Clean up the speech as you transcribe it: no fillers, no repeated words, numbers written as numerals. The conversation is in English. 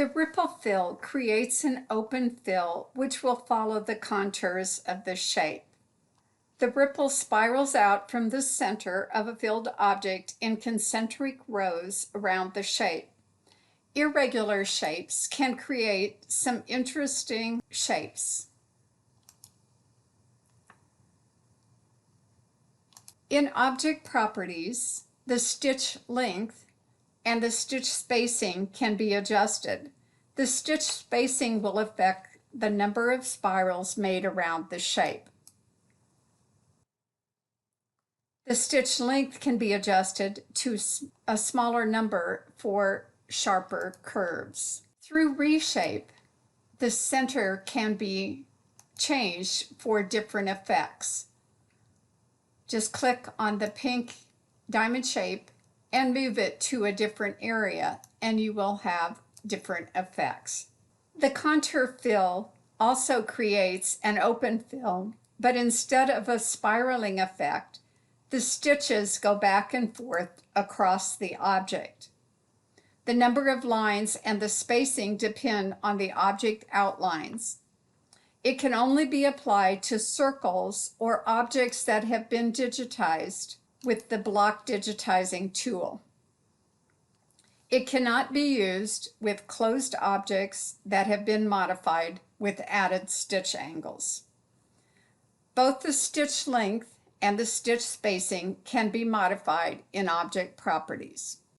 The ripple fill creates an open fill which will follow the contours of the shape. The ripple spirals out from the center of a filled object in concentric rows around the shape. Irregular shapes can create some interesting shapes. In object properties, the stitch length and the stitch spacing can be adjusted. The stitch spacing will affect the number of spirals made around the shape. The stitch length can be adjusted to a smaller number for sharper curves. Through reshape, the center can be changed for different effects. Just click on the pink diamond shape and move it to a different area, and you will have different effects. The contour fill also creates an open fill, but instead of a spiraling effect, the stitches go back and forth across the object. The number of lines and the spacing depend on the object outlines. It can only be applied to circles or objects that have been digitized with the block digitizing tool. It cannot be used with closed objects that have been modified with added stitch angles. Both the stitch length and the stitch spacing can be modified in object properties.